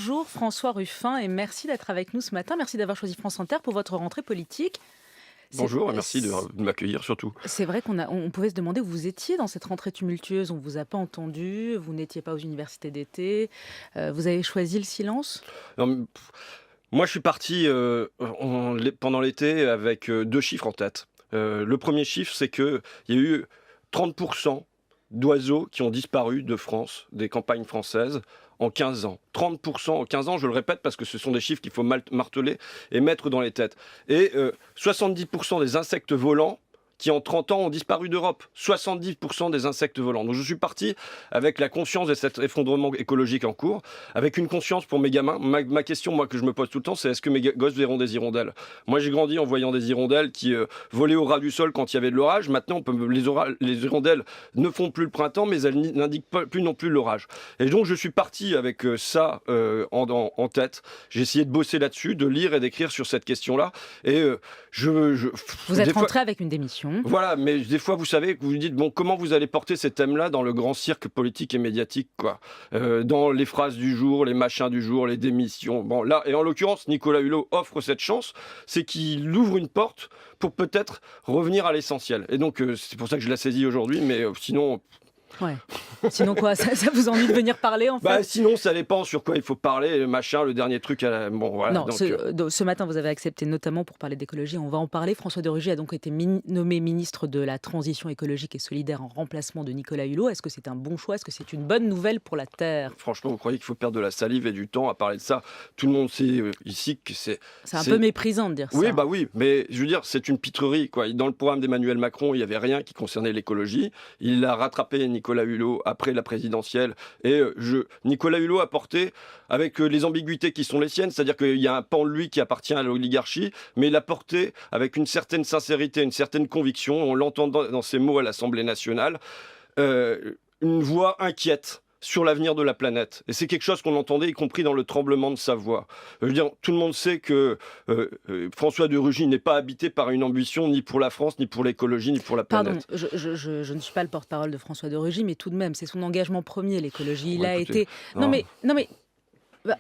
Bonjour François Ruffin et merci d'être avec nous ce matin. Merci d'avoir choisi France Inter pour votre rentrée politique. Bonjour et merci de m'accueillir surtout. C'est vrai on pouvait se demander où vous étiez dans cette rentrée tumultueuse. On ne vous a pas entendu, vous n'étiez pas aux universités d'été. Vous avez choisi le silence? Non, moi je suis parti pendant l'été avec deux chiffres en tête. Le premier chiffre, c'est qu'il y a eu 30% d'oiseaux qui ont disparu de France, des campagnes françaises, en 15 ans. 30% en 15 ans, je le répète parce que ce sont des chiffres qu'il faut marteler et mettre dans les têtes. Et 70% des insectes volants qui en 30 ans ont disparu d'Europe. 70% des insectes volants. Donc je suis parti avec la conscience de cet effondrement écologique en cours, avec une conscience pour mes gamins. Ma question, moi, que je me pose tout le temps, c'est est-ce que mes gosses verront des hirondelles? Moi, j'ai grandi en voyant des hirondelles qui volaient au ras du sol quand il y avait de l'orage. Maintenant, les hirondelles ne font plus le printemps, mais elles n'indiquent plus non plus l'orage. Et donc, je suis parti avec ça en tête. J'ai essayé de bosser là-dessus, de lire et d'écrire sur cette question-là. Et Vous êtes rentré avec une démission. Voilà, mais des fois, vous savez, vous vous dites, bon, comment vous allez porter ces thèmes-là dans le grand cirque politique et médiatique, quoi. Dans les phrases du jour, les machins du jour, les démissions. Bon, là, et en l'occurrence, Nicolas Hulot offre cette chance, c'est qu'il ouvre une porte pour peut-être revenir à l'essentiel. Et donc, c'est pour ça que je la saisis aujourd'hui, mais sinon... Ouais. Sinon quoi, ça vous envie de venir parler en fait? Bah, sinon, ça dépend sur quoi il faut parler, le machin, le dernier truc. Bon, voilà, non, ce matin, vous avez accepté notamment pour parler d'écologie. On va en parler. François de Rugy a donc été nommé ministre de la Transition écologique et solidaire en remplacement de Nicolas Hulot. Est-ce que c'est un bon choix? Est-ce que c'est une bonne nouvelle pour la Terre? Franchement, vous croyez qu'il faut perdre de la salive et du temps à parler de ça? Tout le monde sait ici que c'est... C'est un peu méprisant de dire ça. Oui, bah oui, mais je veux dire, c'est une pitrerie, quoi. Dans le programme d'Emmanuel Macron, il n'y avait rien qui concernait l'écologie. Il a rattrapé Nicolas Hulot après la présidentielle. Et Nicolas Hulot a porté, avec les ambiguïtés qui sont les siennes, c'est-à-dire qu'il y a un pan de lui qui appartient à l'oligarchie, mais il a porté avec une certaine sincérité, une certaine conviction, on l'entend dans ses mots à l'Assemblée nationale, une voix inquiète sur l'avenir de la planète. Et c'est quelque chose qu'on entendait, y compris dans le tremblement de sa voix. Je veux dire, tout le monde sait que François de Rugy n'est pas habité par une ambition ni pour la France, ni pour l'écologie, ni pour la planète. Pardon, je ne suis pas le porte-parole de François de Rugy, mais tout de même, c'est son engagement premier, l'écologie. Il Ouais, a écoutez, été... Non mais... bah,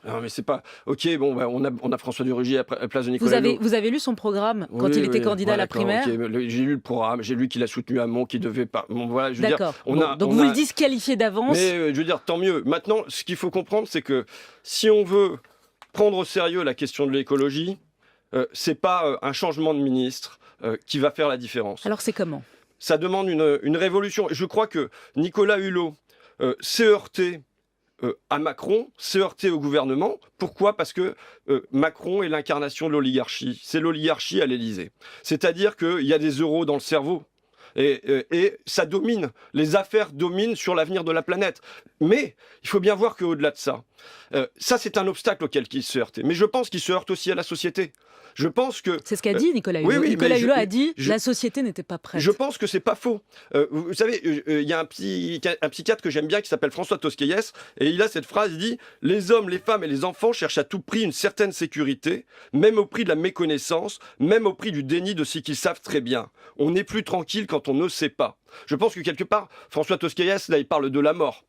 non, mais c'est pas... Ok, bon, bah, on a François de Rugy à la place de Nicolas Hulot. vous avez lu son programme quand Oui, il était oui, candidat à la d'accord, primaire? ok, j'ai lu le programme, j'ai lu qu'il a soutenu Hamon, qu'il devait pas... Bon, voilà, je veux dire, D'accord. Donc vous le disqualifiez d'avance. Mais je veux dire, tant mieux. Maintenant, ce qu'il faut comprendre, c'est que si on veut prendre au sérieux la question de l'écologie, c'est pas un changement de ministre qui va faire la différence. Alors c'est comment? Ça demande une révolution. Je crois que Nicolas Hulot s'est heurté à Macron, s'est heurté au gouvernement. Pourquoi? Parce que Macron est l'incarnation de l'oligarchie. C'est l'oligarchie à l'Élysée. C'est-à-dire qu'il y a des euros dans le cerveau. Et ça domine. Les affaires dominent sur l'avenir de la planète. Mais il faut bien voir qu'au-delà de ça, ça c'est un obstacle auquel il se heurte. Mais je pense qu'il se heurte aussi à la société. Je pense que... C'est ce qu'a dit Nicolas Hulot. Oui, Nicolas Hulot a dit la société n'était pas prête. Je pense que c'est pas faux. Vous savez, il y a un psychiatre que j'aime bien qui s'appelle François Tosquelles, et il a cette phrase, il dit « Les hommes, les femmes et les enfants cherchent à tout prix une certaine sécurité, même au prix de la méconnaissance, même au prix du déni de ce qu'ils savent très bien. On n'est plus tranquille quand on ne sait pas. » Je pense que quelque part, François Tosquelles, là, il parle de la mort.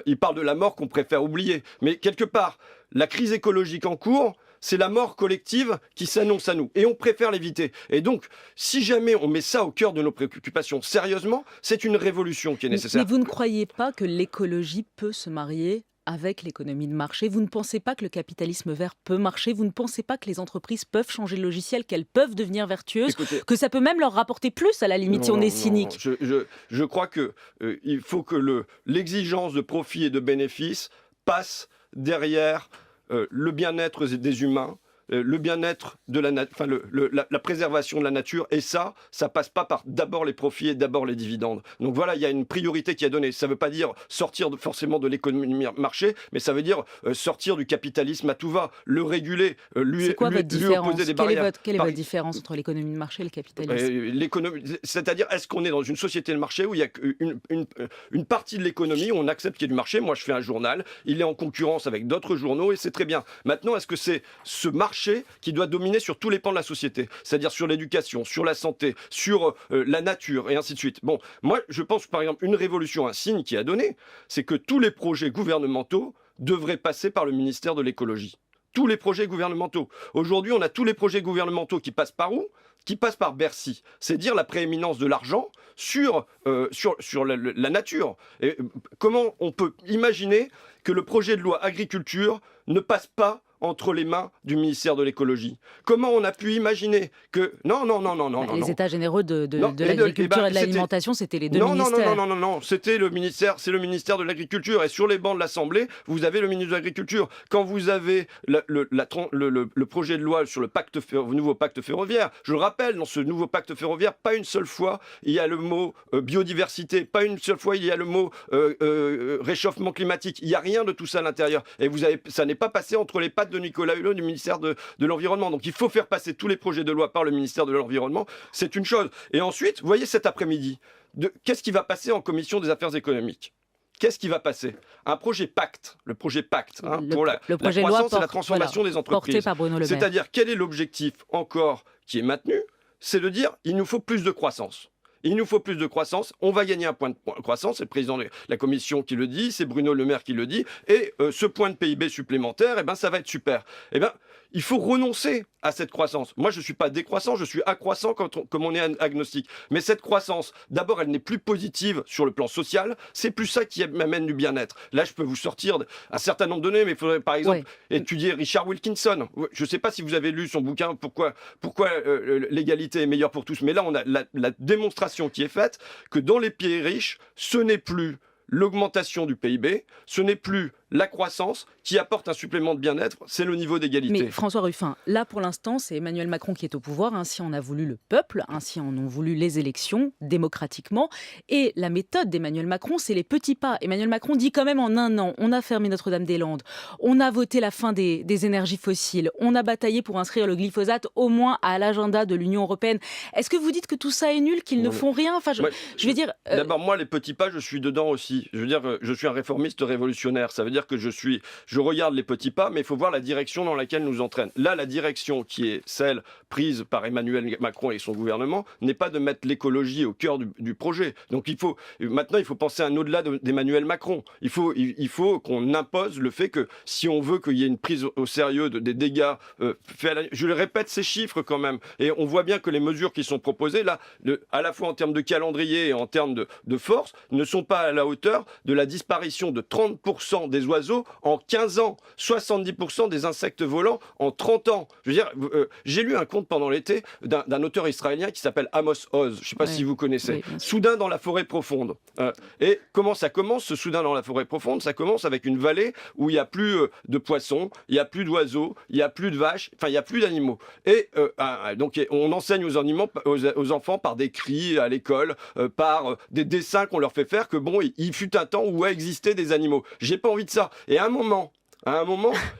Il parle de la mort qu'on préfère oublier. Mais quelque part, la crise écologique en cours, c'est la mort collective qui s'annonce à nous. Et on préfère l'éviter. Et donc, si jamais on met ça au cœur de nos préoccupations sérieusement, c'est une révolution qui est nécessaire. Mais vous ne croyez pas que l'écologie peut se marier avec l'économie de marché? Vous ne pensez pas que le capitalisme vert peut marcher? Vous ne pensez pas que les entreprises peuvent changer de logiciel, qu'elles peuvent devenir vertueuses? Écoutez, que ça peut même leur rapporter plus, à la limite, si on est cynique? Je crois que il faut que l'exigence de profit et de bénéfice passe derrière le bien-être des humains, le bien-être de la préservation de la nature, et ça passe pas par d'abord les profits et d'abord les dividendes. Donc voilà, il y a une priorité qui est donnée. Ça veut pas dire sortir forcément de l'économie marché, mais ça veut dire sortir du capitalisme à tout va, le réguler, lui opposer des barrières. Quelle est votre différence entre l'économie de marché et le capitalisme? C'est-à-dire, est-ce qu'on est dans une société de marché où il y a une partie de l'économie où on accepte qu'il y ait du marché? Moi, je fais un journal, il est en concurrence avec d'autres journaux et c'est très bien. Maintenant, est-ce que c'est ce marché qui doit dominer sur tous les pans de la société, c'est-à-dire sur l'éducation, sur la santé, sur la nature et ainsi de suite? Bon, moi je pense par exemple une révolution, un signe qui a donné, c'est que tous les projets gouvernementaux devrait passer par le ministère de l'écologie. Tous les projets gouvernementaux. Aujourd'hui, on a tous les projets gouvernementaux qui passent par où? Qui passent par Bercy. C'est dire la prééminence de l'argent sur la nature. Et comment on peut imaginer que le projet de loi agriculture ne passe pas entre les mains du ministère de l'écologie? Comment on a pu imaginer que... Non. Les états généraux de l'agriculture et de l'alimentation, c'était les deux ministères. Non, c'était le ministère, c'est le ministère de l'Agriculture. Et sur les bancs de l'Assemblée, vous avez le ministre de l'Agriculture. Quand vous avez le projet de loi sur le nouveau pacte ferroviaire, je le rappelle, dans ce nouveau pacte ferroviaire, pas une seule fois il y a le mot biodiversité, pas une seule fois il y a le mot réchauffement climatique. Il n'y a rien de tout ça à l'intérieur. Et ça n'est pas passé entre les pattes de Nicolas Hulot du ministère de l'Environnement. Donc il faut faire passer tous les projets de loi par le ministère de l'Environnement, c'est une chose. Et ensuite, vous voyez cet après-midi, qu'est-ce qui va passer en commission des affaires économiques? Qu'est-ce qui va passer? Un projet pacte, le projet pacte, pour la croissance et la transformation des entreprises. Porté par Bruno Le Maire. C'est-à-dire, quel est l'objectif encore qui est maintenu? C'est de dire, il nous faut plus de croissance. Il nous faut plus de croissance, on va gagner un point de croissance, c'est le président de la commission qui le dit, c'est Bruno Le Maire qui le dit, et ce point de PIB supplémentaire, ça va être super. Il faut renoncer à cette croissance. Moi, je ne suis pas décroissant, je suis accroissant comme on est agnostique. Mais cette croissance, d'abord, elle n'est plus positive sur le plan social, c'est plus ça qui m'amène du bien-être. Là, je peux vous sortir un certain nombre de données, mais il faudrait par exemple étudier Richard Wilkinson. Je ne sais pas si vous avez lu son bouquin, pourquoi l'égalité est meilleure pour tous, mais là, on a la démonstration qui est faite que dans les pays riches, ce n'est plus l'augmentation du PIB, ce n'est plus la croissance qui apporte un supplément de bien-être, c'est le niveau d'égalité. Mais François Ruffin, là pour l'instant, c'est Emmanuel Macron qui est au pouvoir, ainsi en a voulu le peuple, ainsi en ont voulu les élections, démocratiquement. Et la méthode d'Emmanuel Macron, c'est les petits pas. Emmanuel Macron dit quand même en un an, on a fermé Notre-Dame-des-Landes, on a voté la fin des énergies fossiles, on a bataillé pour inscrire le glyphosate au moins à l'agenda de l'Union européenne. Est-ce que vous dites que tout ça est nul, qu'ils ne font rien? Enfin, je vais dire... D'abord, moi, les petits pas, je suis dedans aussi. Je veux dire, je suis un réformiste révolutionnaire. Ça veut dire que je regarde les petits pas, mais il faut voir la direction dans laquelle nous entraîne. Là, la direction qui est celle prise par Emmanuel Macron et son gouvernement n'est pas de mettre l'écologie au cœur du projet. Donc maintenant, il faut penser à un au-delà d'Emmanuel Macron. Il faut qu'on impose le fait que si on veut qu'il y ait une prise au sérieux des dégâts je le répète, ces chiffres quand même. Et on voit bien que les mesures qui sont proposées, là, à la fois en termes de calendrier et en termes de force, ne sont pas à la hauteur de la disparition de 30% des oiseaux en 15 ans, 70% des insectes volants en 30 ans. Je veux dire, j'ai lu un conte pendant l'été d'un auteur israélien qui s'appelle Amos Oz, je ne sais pas si vous connaissez, Soudain dans la forêt profonde. Et comment ça commence, ce Soudain dans la forêt profonde? Ça commence avec une vallée où il n'y a plus de poissons, il n'y a plus d'oiseaux, il n'y a plus de vaches, enfin il n'y a plus d'animaux. Et donc on enseigne aux enfants par des cris à l'école, par des dessins qu'on leur fait faire que bon, il fut un temps où existaient des animaux. J'ai pas envie de ça. Et à un moment,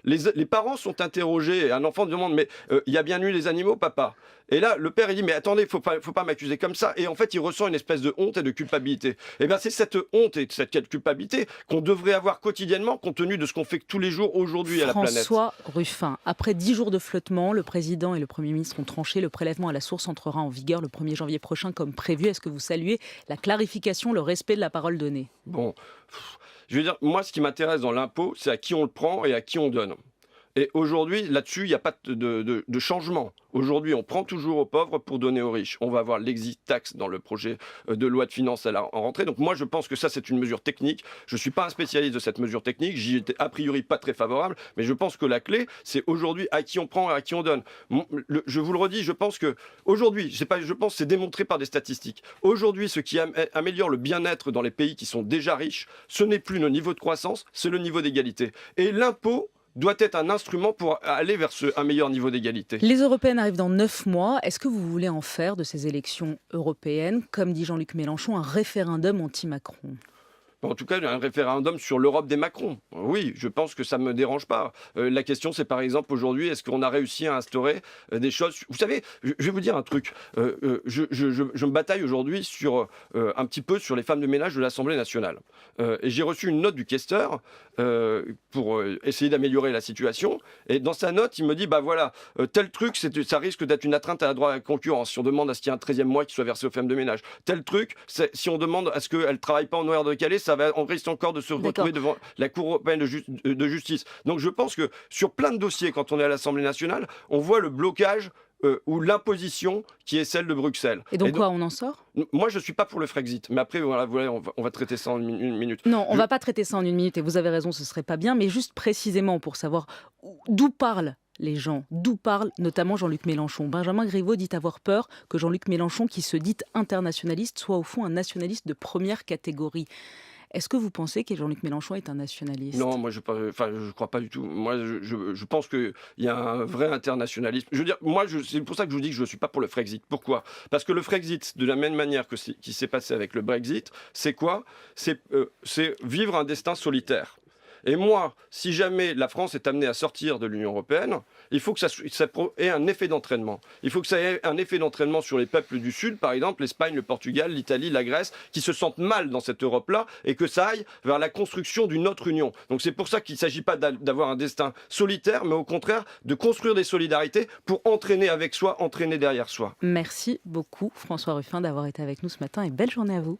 les parents sont interrogés, et un enfant demande, mais il y a bien eu les animaux, papa? Et là, le père, il dit, mais attendez, faut pas m'accuser comme ça. Et en fait, il ressent une espèce de honte et de culpabilité. Et bien, c'est cette honte et cette culpabilité qu'on devrait avoir quotidiennement, compte tenu de ce qu'on fait tous les jours aujourd'hui à la planète. François Ruffin, après 10 jours de flottement, le président et le Premier ministre ont tranché. Le prélèvement à la source entrera en vigueur le 1er janvier prochain, comme prévu. Est-ce que vous saluez la clarification, le respect de la parole donnée? Bon, je veux dire, moi, ce qui m'intéresse dans l'impôt, c'est à qui on le prend et à qui on donne. Et aujourd'hui, là-dessus, il n'y a pas de changement. Aujourd'hui, on prend toujours aux pauvres pour donner aux riches. On va avoir l'exit tax dans le projet de loi de finances en rentrée. Donc moi, je pense que ça, c'est une mesure technique. Je ne suis pas un spécialiste de cette mesure technique. J'y étais a priori pas très favorable. Mais je pense que la clé, c'est aujourd'hui à qui on prend et à qui on donne. Je vous le redis, je pense que aujourd'hui, c'est démontré par des statistiques. Aujourd'hui, ce qui améliore le bien-être dans les pays qui sont déjà riches, ce n'est plus le niveau de croissance, c'est le niveau d'égalité. Et l'impôt doit être un instrument pour aller vers un meilleur niveau d'égalité. Les européennes arrivent dans 9 mois. Est-ce que vous voulez en faire de ces élections européennes, comme dit Jean-Luc Mélenchon, un référendum anti-Macron ? En tout cas, un référendum sur l'Europe des Macron. Oui, je pense que ça ne me dérange pas. La question, c'est par exemple aujourd'hui, est-ce qu'on a réussi à instaurer des choses... Vous savez, je vais vous dire un truc. Je me bataille aujourd'hui un petit peu sur les femmes de ménage de l'Assemblée nationale. Et j'ai reçu une note du questeur pour essayer d'améliorer la situation. Et dans sa note, il me dit, bah voilà, tel truc, ça risque d'être une atteinte à la droit à la concurrence. Si on demande à ce qu'il y ait un 13e mois qui soit versé aux femmes de ménage. Tel truc, si on demande à ce qu'elles ne travaillent pas en horaire décalé, on risque encore de se D'accord. retrouver devant la Cour européenne de justice. Donc je pense que sur plein de dossiers, quand on est à l'Assemblée nationale, on voit le blocage ou l'imposition qui est celle de Bruxelles. Et donc quoi, on en sort? Moi, je ne suis pas pour le Frexit, mais après, voilà, on va traiter ça en une minute. Non, on ne va pas traiter ça en une minute, et vous avez raison, ce serait pas bien, mais juste précisément pour savoir d'où parlent les gens, d'où parle notamment Jean-Luc Mélenchon. Benjamin Griveaux dit avoir peur que Jean-Luc Mélenchon, qui se dit internationaliste, soit au fond un nationaliste de première catégorie. Est-ce que vous pensez que Jean-Luc Mélenchon est un nationaliste? Non, moi je crois pas du tout. Moi je pense qu'il y a un vrai internationalisme. Je veux dire, c'est pour ça que je vous dis que je ne suis pas pour le Frexit. Pourquoi? Parce que le Frexit, de la même manière que qui s'est passé avec le Brexit, c'est quoi? C'est vivre un destin solitaire. Et moi, si jamais la France est amenée à sortir de l'Union européenne, il faut que ça ait un effet d'entraînement. Il faut que ça ait un effet d'entraînement sur les peuples du Sud, par exemple l'Espagne, le Portugal, l'Italie, la Grèce, qui se sentent mal dans cette Europe-là, et que ça aille vers la construction d'une autre Union. Donc c'est pour ça qu'il ne s'agit pas d'avoir un destin solitaire, mais au contraire de construire des solidarités pour entraîner avec soi, entraîner derrière soi. Merci beaucoup François Ruffin d'avoir été avec nous ce matin, et belle journée à vous.